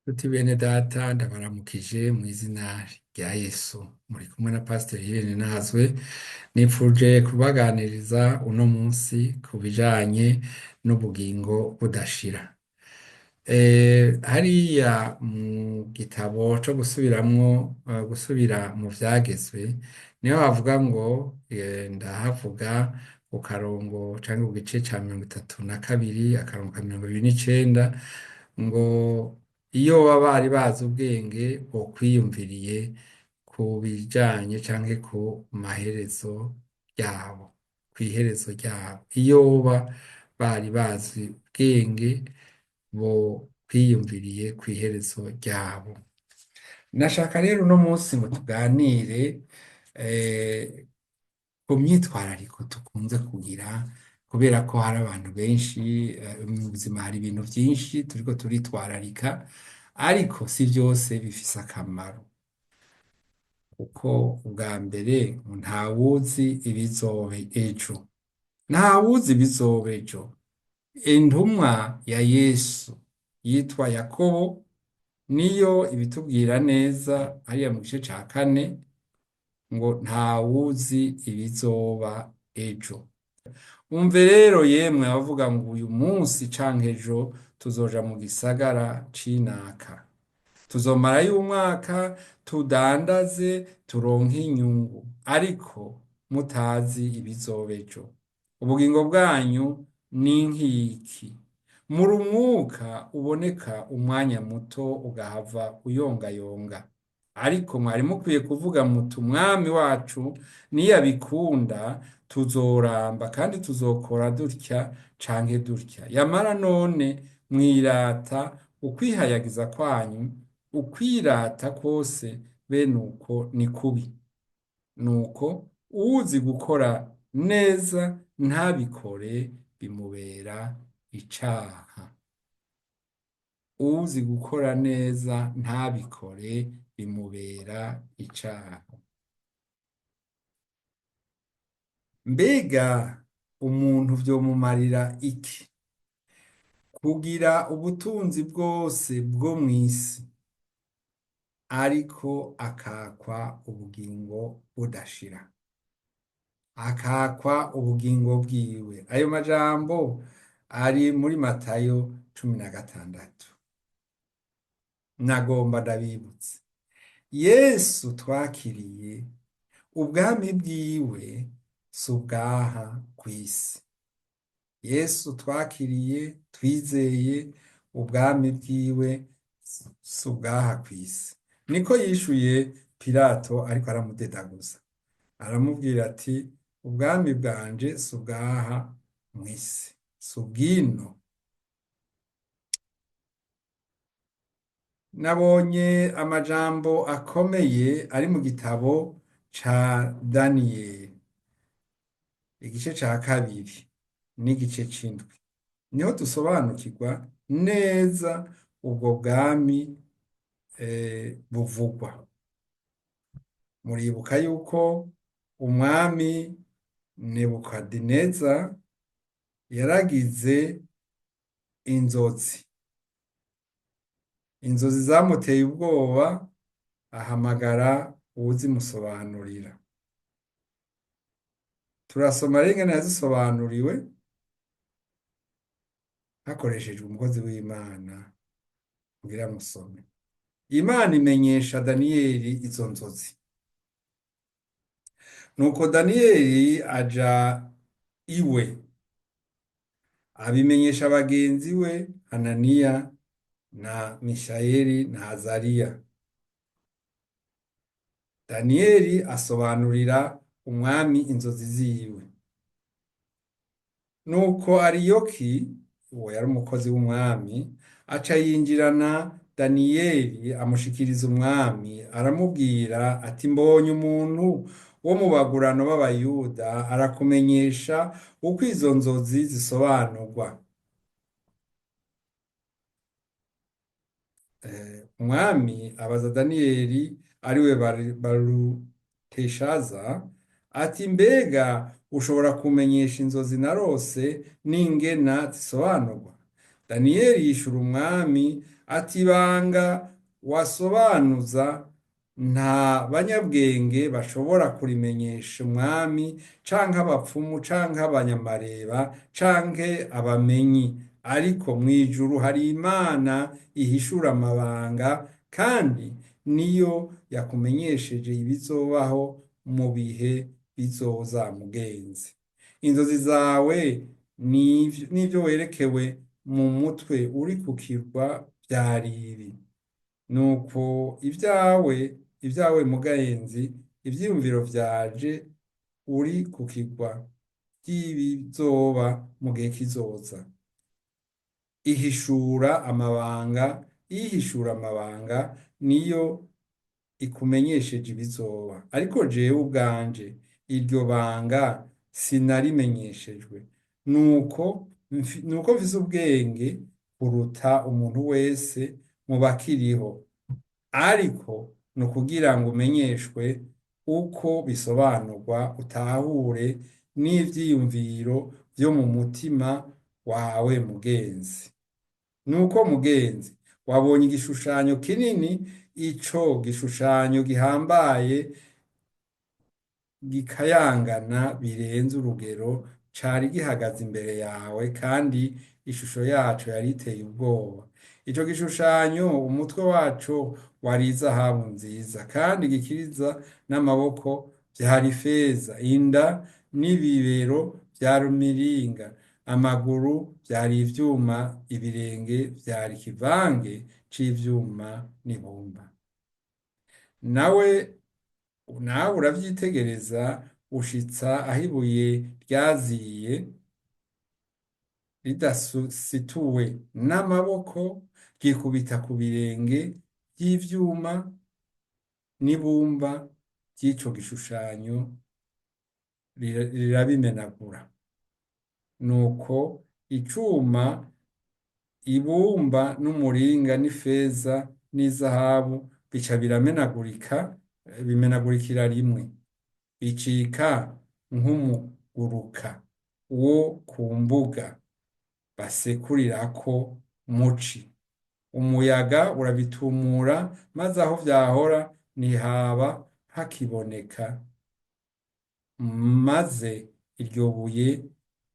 Tuti bene data ndabaramukije mu izina rya Yesu muri kumwe na Pasiteri Irene Nazwe nipfuje kubaganiriza uno munsi ku bijanye n'ubugingo budashira. Hariya mu gitabo co gusubira mu vyagezwe niho havuga ngo ndahavuga ku karongo canke ku gice ca 32 akarongo ka 29 ngo iyo baba bari bazi ubwenge bokwiyumviriye ku bijanye canke ku maherezo yabo, kw'iherezo ryabo. Iyo baba bari bazi ubwenge bokwiyumviriye kw'iherezo ryabo. Nashaka rero uno munsi ngo tuganire ku myitwarariko tukunze kugira kubera ko hari abantu benshi mu buzima hari ibintu vyinshi turiko turitwararika ariko si vyose bifise akamaro kuko ubwa mbere ntawuzi ibizoba ejo, ntawuzi ibizoba ejo. Intumwa ya Yesu yitwa Yakobo niyo ibitubwira neza hariya mu gice ca 4 ngo ntawuzi ibizoba ejo. Umve rero yemwe abavuga ngo uyu munsi canke ejo tuzoja mu gisagara c'inaka, tuzomarayo umwaka tudandaze turonke inyungu, ariko mutazi ibizoba ejo. Ubugingo bwanyu ni nk'iki? Muri umwuka uboneka umwanya muto ugahava uyongayonga, ariko mwari mukwiye kuvuga muti umwami wacu niyabikunda tuzoramba kandi tuzokora dutya canke dutya. Yamara none mwirata ukwihayagiza kwanyu, ukwirata kwose bene uko ni kubi. Nuko uwuzi gukora neza ntabikore bimubera icaha. Uwuzi gukora neza ntabikore bimubera icaha. Mbega umuntu vyomumarira iki kugira ubutunzi bwose bwo mw'isi ariko akakwa ubugingo budashira, akakwa ubugingo bwiwe? Ayo majambo ari muri Matayo 16. Nagomba ndabibutse, Yesu twakiriye ubwami bwiwe si ubwaha kw'isi. Yesu twakiriye twizeye ubwami bwiwe si ubwaha kw'isi. Niko yishuye Pilato ariko aramudedaguza, aramubwira ati ubwami bwanje si ubwaha mw'isi, si ubwino. Nabonye amajambo akomeye ari mu gitabo ca Daniyeli igice ca 2 n'igice c'indwi, niho dusobanukirwa neza ubwo bwami buvugwa. Muribuka yuko umwami Nebukadineza yaragize inzozi zamuteye ubwoba, ahamagara uwuzimusobanurira. Turasoma rero ingene yazisobanuriwe hakoreshejwe umukozi w'Imana kugira musome. Imana imenyesha Daniyeli izo nzozi, nuko Daniyeli aja iwe abimenyesha bagenzi we Hananiya na Mishayeli na Azariya. Daniyeli asobanurira umwami inzozi ziwe. Nuko Ariyoki, uwo yari umukozi w'umwami, aca yinjirana Daniyeli amushikiriza umwami, aramubwira ati mbonye umuntu wo mu bagurano b'Abayuda arakumenyesha uko izo nzozi zisobanurwa. Umwami abaza Daniyeli ariwe Baruteshaza ati mbega ushobora kumenyesha inzozi narose n'ingena zisobanurwa? daniyeli yishura umwami ati ibanga wasobanuza nta banyabwenge bashobora kurimenyesha umwami canke abapfumu canke abanyamareba canke abamenyi, ariko mw'ijuru hari Imana ihishura amabanga, kandi niyo yakumenyesheje ibizobaho mu bihe bizoza mugenzi. Inzozi zawe n'ivyo werekewe mu mutwe uri ku kirwa vyari ibi. Nuko ibyawe mugenzi, ivyiyumviro vyaje uri ku kirwa vy'ibizoba mu gihe kizoza. Ihishura amabanga niyo ikumenyesheje ibizoba, ariko jewe ubwanje iryo banga sinarimenyeshejwe. Nuko mfise ubwenge kuruta umuntu wese mu bakiriho, ariko ni ukugira ngo umenyeshwe uko bisobanurwa, utahure n'ivyiyumviro vyo mu mutima wawe mugenzi. Nuko mugenzi, wabonye igishushanyo kinini, ico gishushanyo gihambaye gikayangana birenze urugero, cari gihagaze imbere yawe, kandi ishusho yaco yari iteye ubwoba. Ico gishushanyo umutwe waco wari izahabu nziza, kandi igikiriza n'amaboko vyari ifeza, inda n'ibibero vyari imiringa, amaguru vyari ivyuma, ibirenge vyari ikivange c'ivyuma n'ibumba. Nawe uravyitegereza ushitsa aho ibuye ryaziye ridasituwe n'amaboko, ryikubita ku birenge vy'ivyuma n'ibumba vy'ico gishushanyo, rirabimenagura. Nuko icuma, ibumba n'umuringa n'ifeza n'izahabu bica bimenagurikira rimwe, bicika nk'umuguruka wo ku mbuga basekurirako muci. Umuyaga urabitumura, maze aho vyahora ntihaba hakiboneka. Maze iryo buye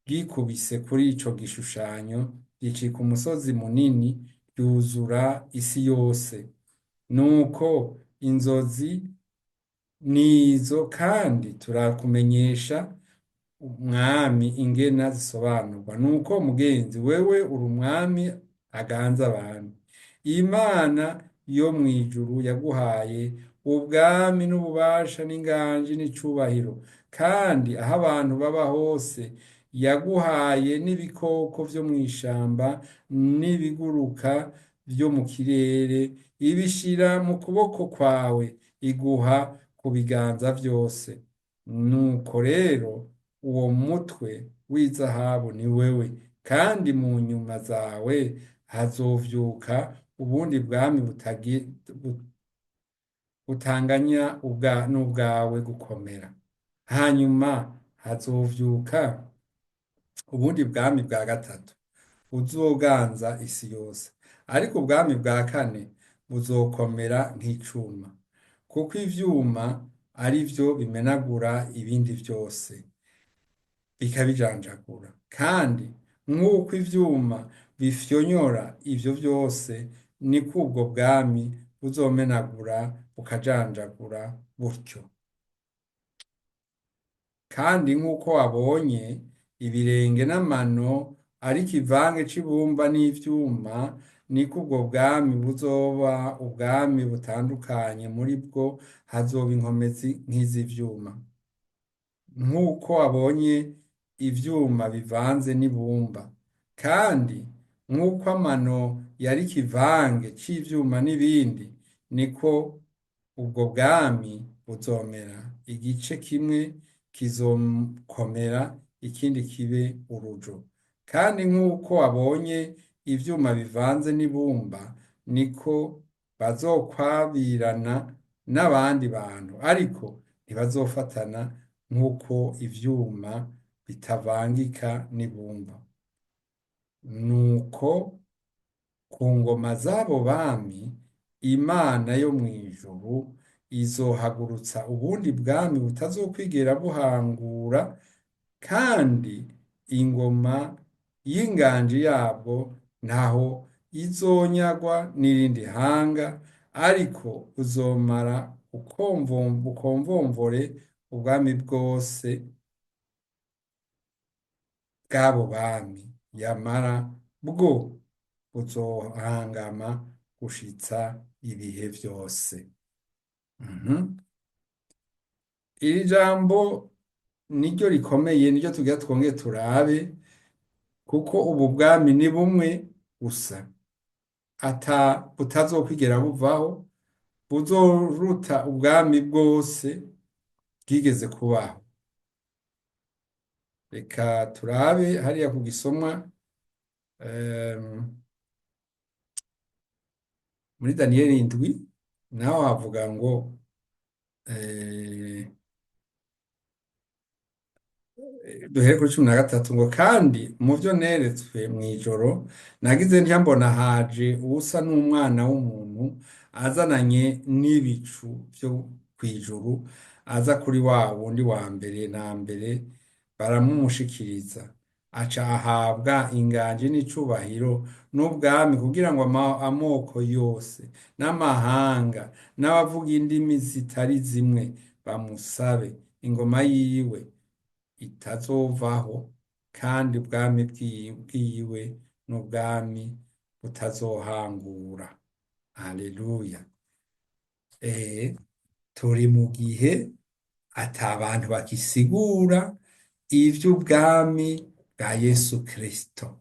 ryikubise kuri ico gishushanyo, ricika umusozi munini, ryuzura isi yose. Nuko inzozi nizo, kandi turakumenyesha umwami ingena zisobanurwa. Nuko mugenzi, wewe uri umwami aganza abantu. Imana yo mw'ijuru yaguhaye ubwami n'ububasha n'inganji n'icubahiro, kandi aho abantu baba hose yaguhaye n'ibikoko vyo mw'ishamba n'ibiguruka vyo mu kirere, ibishira mu kuboko kwawe, iguha ku biganza vyose. Nuko rero uwo mutwe w'izahabu ni wewe, kandi mu nyuma zawe hazovyuka ubundi bwami butanganya n'ubwawe gukomera. Hanyuma hazovyuka ubundi bwami bwa gatatu buzoganza isi yose, ariko ubwami bwa kane buzokomera nk'icuma, kuko ivyuma ari vyo bimenagura ibindi vyose bikabijanjagura, kandi nk'uko ivyuma bifyonyora ivyo vyose, niko ubwo bwami buzomenagura bukajanjagura butyo. Kandi nk'uko wabonye ibirenge n'amano ari ikivange c'ibumba n'ivyuma, niko ubwo bwami buzoba ubwami butandukanye, muri bwo hazoba inkomezi nk'iz'ivyuma. Nk'uko wabonye ivyuma bivanze n'ibumba, kandi nk'uko amano yari ikivange c'ivyuma n'ibindi, niko ubwo bwami buzomera. Igice kimwe kizokomera, ikindi kibe urujo. Kandi nk'uko wabonye ivyuma bivanze n'ibumba, niko bazokwabirana n'abandi bantu, ariko ntibazofatana nk'uko ivyuma bitavangika n'ibumba. Nuko ku ngoma z'abo bami, Imana yo mu ijuru izohagurutsa ubundi bwami butazokwigera buhangura, kandi ingoma y'inganji yabwo ntaho izonyagwa n'irindi hanga, ariko uzomara ukomvomvore ubwami bwose bw'abo bami, yamara bwo buzohangama gushitsa ibihe vyose. Mhm. Iri jambo niryo rikomeye, niryo tugira twongere turabe, kuko ubu bwami ni bumwe gusa, butazokwigera buvaho, buzoruta ubwami bwose bwigeze kubaho. Reka turabe hariya ku gisomwa muri Daniyeli 7, naho havuga ngo duhere kuri 13 ngo, kandi mu byo neretswe mu ijoro nagize ntya mbona haje uwusa n'umwana w'umuntu azananye n'ibicu byo kw'ijuru, aza kuri wa wundi wa mbere na mbere baramumushikiriza, aca ahabwa inganji n'icubahiro n'ubwami, kugira ngo amoko yose n'amahanga n'abavuga indimi zitari zimwe bamusabe. Ingoma yiwe itazovaho, kandi ubwami bwiwe n'ubwami butazohangura. Haleluya. Turi mu gihe ata bantu bagisigura ivy'ubwami bwa Yesu Kristo.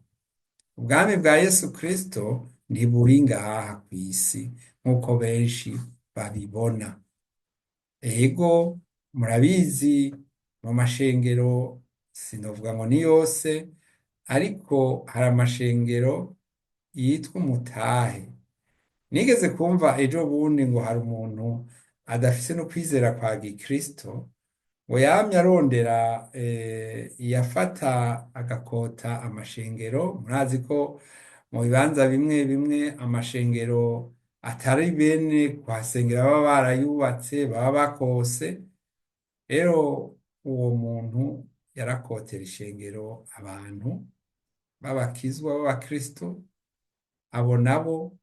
Ubwami bwa Yesu Kristo ntiburi ngaha kw'isi nk'uko benshi babibona. Ego murabizi, mu mashengero sinovuga ngo ni yose, ariko hari amashengero yitwa umutahe. Nigeze kumva ejo bundi ngo hari umuntu adafise no kwizera kwa gikristo, ngo yamye arondera yafata agakota amashengero. Murazi ko mu bibanza bimwe bimwe amashengero atari bene kuhasengera baba barayubatse, baba bakose. Rero uwo muntu yarakotera ishengero abantu b'abakizwa b'abakristo, abo nabo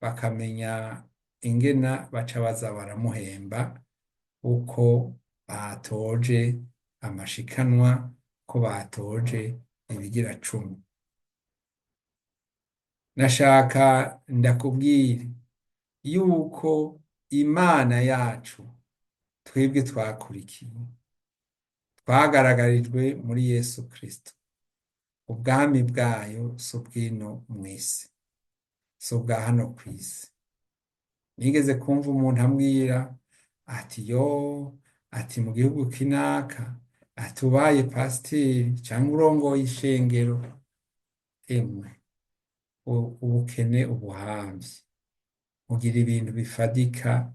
bakamenya ingena baca baza baramuhemba uko batoje amashikanwa, ko batoje ibigira cumi. Nashaka ndakubwire yuko Imana yacu twebwe twakurikiye, twagaragarijwe muri Yesu Kristo. Ubwami bwayo si ubwino mw'isi, si ubwa hano kw'isi. Nigeze kumva umuntu ambwira ati ati mu gihugu kinaka, ati ubaye pasiteri cyangwa urongoye ishengero, emwe ubukene ubuhamvye, ugira ibintu bifadika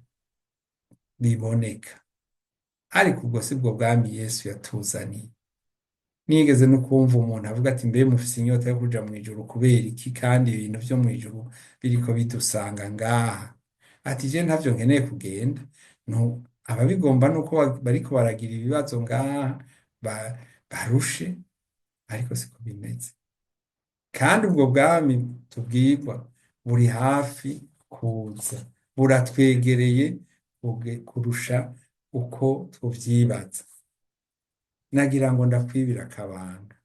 biboneka, ariko ubwo si bwo bwami Yesu yatuzaniye. Nigeze no kumva umuntu avuga ati mbe mufise inyota yo kuja mw'ijuru kubera iki, kandi ibintu vyo mw'ijuru biriko bidusanga ngaha? Ati je ntavyo nkeneye kugenda, no ababigomba nuko bariko baragira ibibazo ngaha barushe, ariko siko bimeze. Kandi ubwo bwami tubwirwa buri hafi kuza, buratwegereye kurusha uko tuvyibaza. Nagira ngo ndakwibira akabanga,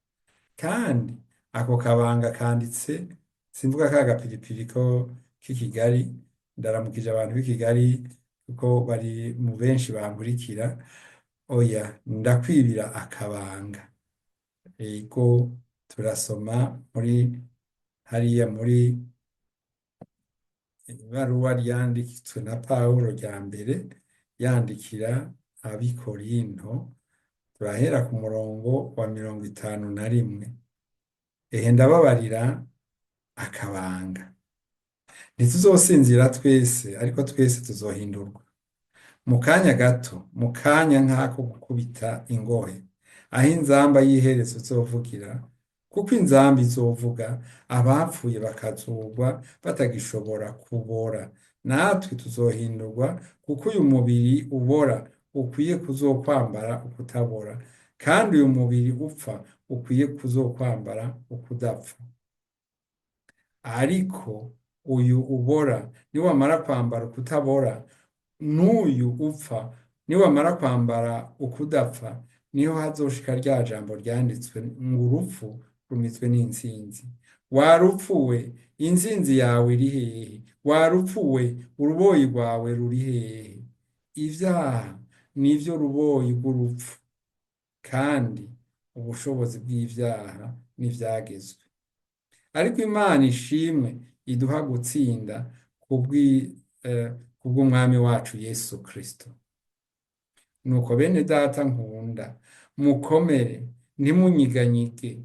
kandi ako kabanga kanditse, simvuga ka gapiripiri ko k'i Kigali, ndaramukije abantu b'i Kigali kuko bari mu benshi bankurikira. Oya, ndakwibira akabanga. Ego turasoma muri hariya muri ibaruwa ryanditswe na Pawulo rya mbere yandikira ab'i Korinto, turahera ku murongo wa 51. Ndababarira akabanga. Ntituzosinzira twese, ariko twese tuzohindurwa mu kanya gato, mu kanya nk'ako gukubita ingohe, aho inzamba y'iherezo izovugira, kuko inzambi izovuga abapfuye bakazurwa batagishobora kubora, natwe tuzohindurwa kuko uyu mubiri ubora ukwiye kuzokwambara ukutabora, kandi uyu mubiri upfa ukwiye kuzokwambara ukudapfa. Ariko uyu ubora niwamara kwambara ukutabora, n'uyu upfa niwamara kwambara ukudapfa, niho hazoshika rya jambo ryanditswe ngo urupfu rumizwe n'intsinzi. Warupfuwe, intsinzi yawe iri hehe? Warupfuwe, uruboyi rwawe ruri hehe? Ivyaha nivyo ruboyi rw'urupfu, kandi ubushobozi bw'ivyaha n'ivyagezwe. Ariko Imana ishimwe iduha gutsinda kubw'umwami wacu Yesu Kristo. Nuko bene data nkunda, mukomere, ntimunyiganyige,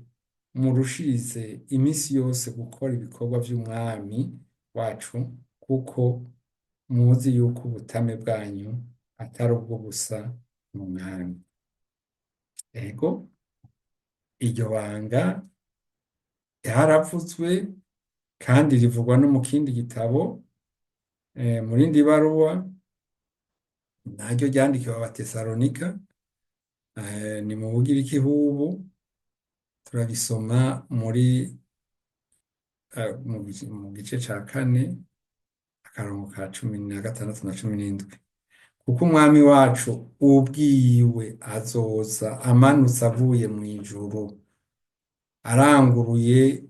murushirize iminsi yose gukora ibikorwa vy'umwami wacu, kuko muzi yuko ubutame bwanyu atari ubwo busa mu mwami. Ego, iryo banga ryaravuzwe kandi rivugwa no mu kindi gitabo, mu rindi baruwa naryo ryandikiwe Abatesalonika, ni mu Bugiriki hubu, turabisoma mu gice ca kane akarongo ka 16 na 17. Kuko umwami wacu ubwiwe azoza amanutse avuye mu ijuru, aranguruye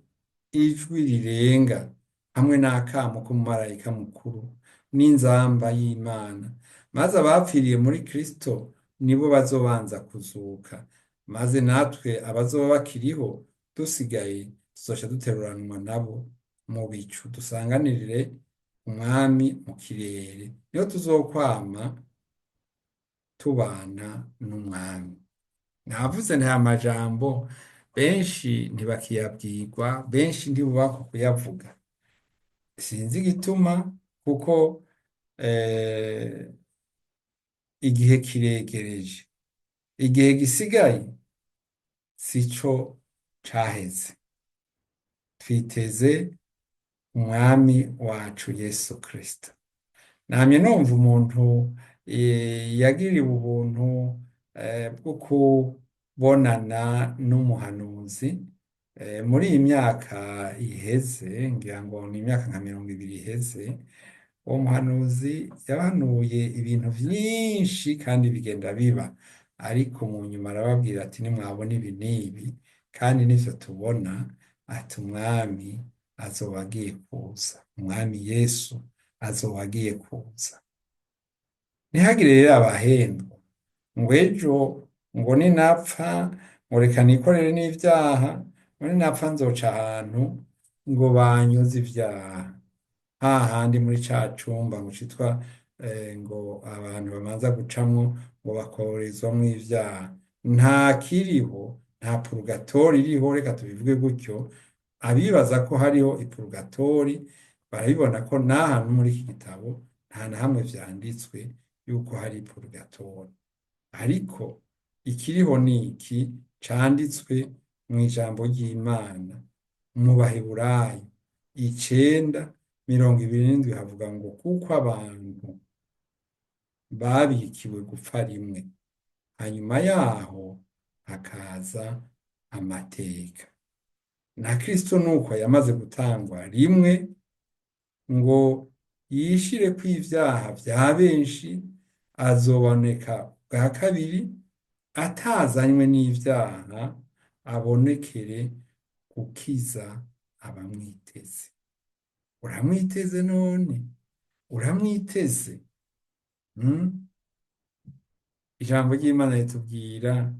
ijwi rirenga hamwe n'akamo k'umumarayika mukuru n'inzamba y'Imana, maze abapfiriye muri Kristo nibo bazobanza kuzuka, maze natwe abazoba bakiriho dusigaye tuzoca duteruranwa nabo mu bicu dusanganirire umwami mu kirere, niho tuzokwama tubana n'umwami. Navuze nta majambo benshi ntibakiyabwirwa, benshi ntibubaka kuyavuga, sinzi igituma, kuko igihe kiregereje, igihe gisigaye sico caheze. Twiteze umwami wacu Yesu Kristo. Namye numva umuntu yagiriwe ubuntu bwo kubonana n'umuhanuzi muri iyi myaka iheze, ngira ngo ni imyaka nka 20 iheze. Uwo muhanuzi yabahanuye ibintu vyinshi kandi bigenda biba, ariko mu nyuma arababwira ati nimwabona ibi n'ibi kandi nivyo tubona, ati umwami azoba agiye kuza, umwami Yesu azoba agiye kuza. Ntihagire rero abahendwa ngo ejo ngo ninapfa ngo reka nikorere n'ivyaha, ngo ninapfa nzoca ahantu ngo banyoze ivyaha, hahandi muri ca cumba ngo citwa ngo abantu bamanza gucamwo ngo bakoherezwamwo ivyaha. Nta kiriho, nta purugatori iriho, reka tubivuge gutyo. Abibaza ko hariho ipurugatori barabibona ko n'ahantu muri iki gitabo nta na hamwe vyanditswe yuko hari ipurugatori, ariko ikiriho ni iki canditswe mw'ijambo ry'Imana mu Baheburayo 9:27, havuga ngo kuko abantu babikiwe gupfa rimwe, hanyuma yaho hakaza amateka. Na Kristo nuko yamaze gutangwa rimwe ngo yishire kw'ivyaha vya benshi, azoboneka bwa kabiri atazanywe n'ivyaha, abonekere gukiza abamwiteze. Uramwiteze none? Uramwiteze? Ijambo ry'Imana ritubwira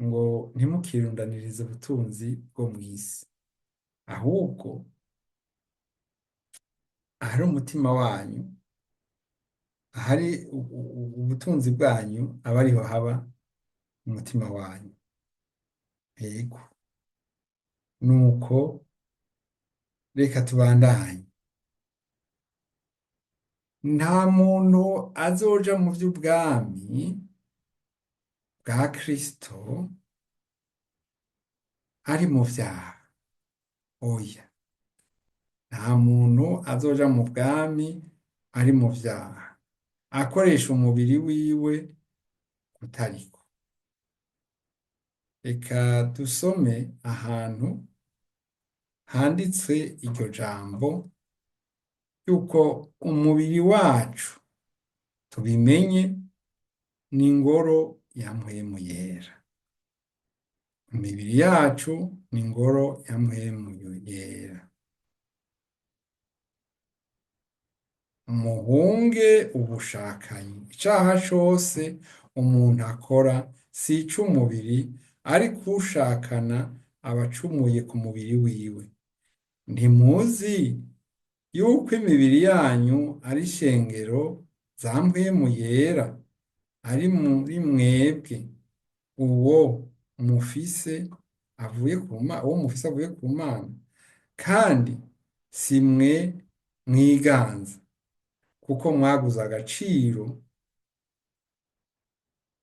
ngo ntimukirundanirize ubutunzi bwo mw'isi, ahubwo ahari umutima wanyu, ahari ubutunzi bwanyu, aba ariho haba umutima wanyu. Yego, nuko reka tubandanye. Nta muntu azoja mu vy'ubwami bwa Kristo ari mu vyaha. Oya, nta muntu azoja mu bwami ari mu vyaha, akoresha umubiri wiwe kutariko. Reka dusome ahantu handitswe iryo jambo yuko umubiri wacu tubimenye ni ingoro ya mpwemu yera. Imibiri yacu ni ingoro ya mpwemu yera. Muhunge ubushakanyi. Icaha cose umuntu akora si ic'umubiri, ariko ushakana aba acumuye ku mubiri wiwe. Ntimuzi yuko imibiri yanyu ari ishengero za mpwemu yera, ari muri mwebwe, uwo mufise avuye ku Mana, kandi si mwe mwiganza, kuko mwaguze agaciro.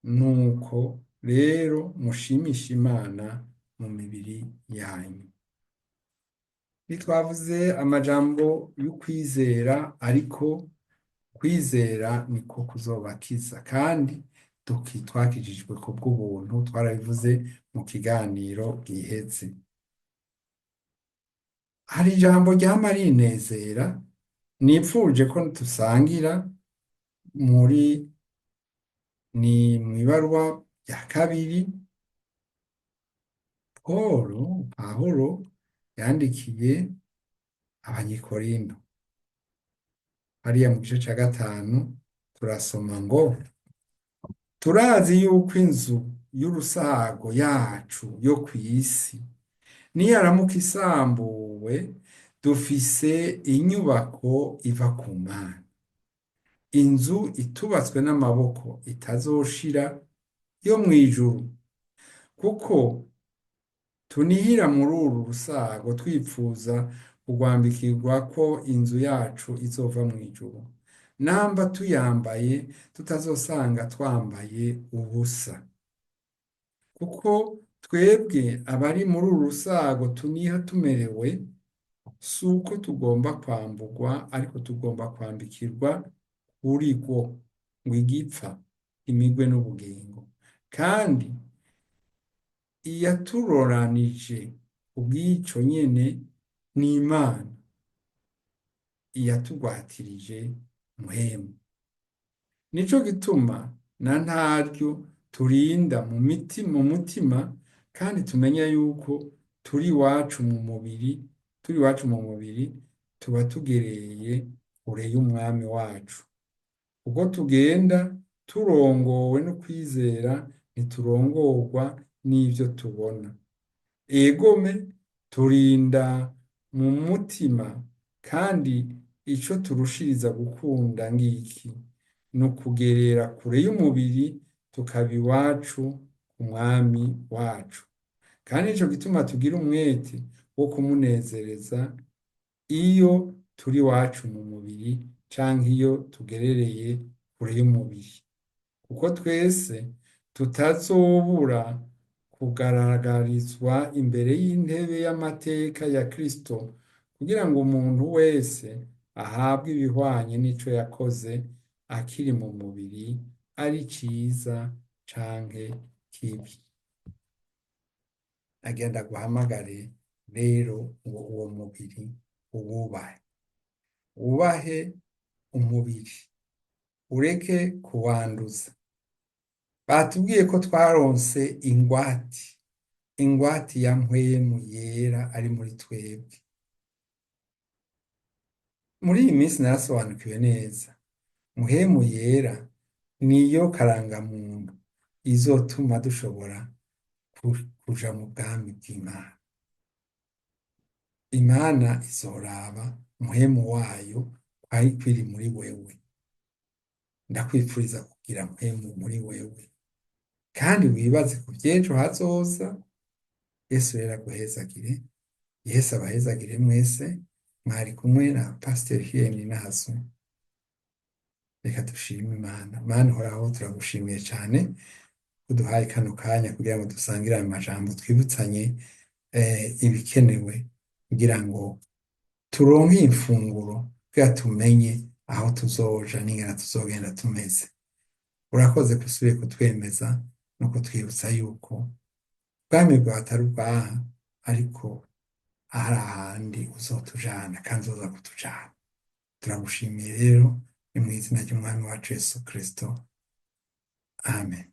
Nuko rero mushimishe Imana mu mibiri yanyu. Ntitwavuze amajambo y'ukwizera, ariko kwizera niko kuzobakiza, kandi twakijijwe ku bw'ubuntu, twarabivuze mu kiganiro giheze. Hari ijambo ryama rinezera nipfuje ko dusangira ni mw'ibaruwa rya kabiri Pawulo yandikiye Abanyikorinto. Hariya mu gice ca gatanu turasoma ngo, turazi yuko inzu y'urusago yacu yo kw'isi niyaramuka isambuwe, dufise inyubako iva ku Mana, inzu itubatswe n'amaboko itazoshira yo mw'ijuru. Kuko tunihira muri uru rusago twipfuza kugwambikirwa ko inzu yacu izova mw'ijuru, namba tuyambaye tutazosanga twambaye ubusa. Kuko twebwe abari muri uru rusago tuniha tumerewe, si uko tugomba kwamburwa, ariko tugomba kwambikirwa kuri rwo, ngo igipfa imigwe n'ubugingo. Kandi iyaturoranije ubw'ico nyene ni Imana, iyatugwatirije mpwemu. Nico gituma na ntaryo turinda mu mutima, kandi tumenya yuko turi iwacu mu mubiri, tuba tugereye kure y'umwami wacu. Ubwo tugenda turongowe no kwizera, ntiturongorwa n'ivyo tubona. Egome turinda mu mutima, kandi ico turushiriza gukunda ngiki, ni ukugerera kure y'umubiri, tukaba iwacu ku mwami wacu. Kandi nico gituma tugira umwete wo kumunezereza iyo turi iwacu mu mubiri, canke iyo tugerereye kure y'umubiri. Kuko twese tutazobura kugaragarizwa imbere y'intebe y'amateka ya Kristo, kugira ngo umuntu wese ahabwe ibihwanye n'ico yakoze akiri mu mubiri, ari ciza canke kibi. Agenda guhamagare rero uwo mubiri wubahe umubiri, ureke kuwanduza. Batubwiye ko twaronse ingwati ya mpwemu yera ari muri twebwe. Muri iyi minsi narasobanukiwe neza, mpwemu yera niyo karangamuntu izotuma dushobora kuja mu bwami bw'Imana. Imana izoraba mpwemu wayo kwiri muri wewe. Ndakwipfuriza kugira mpwemu muri wewe, kandi wibaze ku vy'ejo hazoza. Yesu rero aguhezagire. Yesu abahezagire mwese. Mwari kumwe na Pasiteri Hiyeni Nazo. Reka dushime Imana. Mana uhoraho, turagushimiye cane uduhaye kano kanya kugira ngo dusangire ayo majambo, twibutsanye ibikenewe kugira ngo turonke imfunguro kugira tumenye aho tuzoja n'ingana tuzogenda tumeze. Urakoze ko usubiye kutwemeza no kutwibutsa yuko ubwami bwawe atari ubwaha, ariko hari ahandi uzotujana kandi uza kutujana. Turagushimiye rero, ni mu izina ry'umwami wacu Yesu Kristo, amen.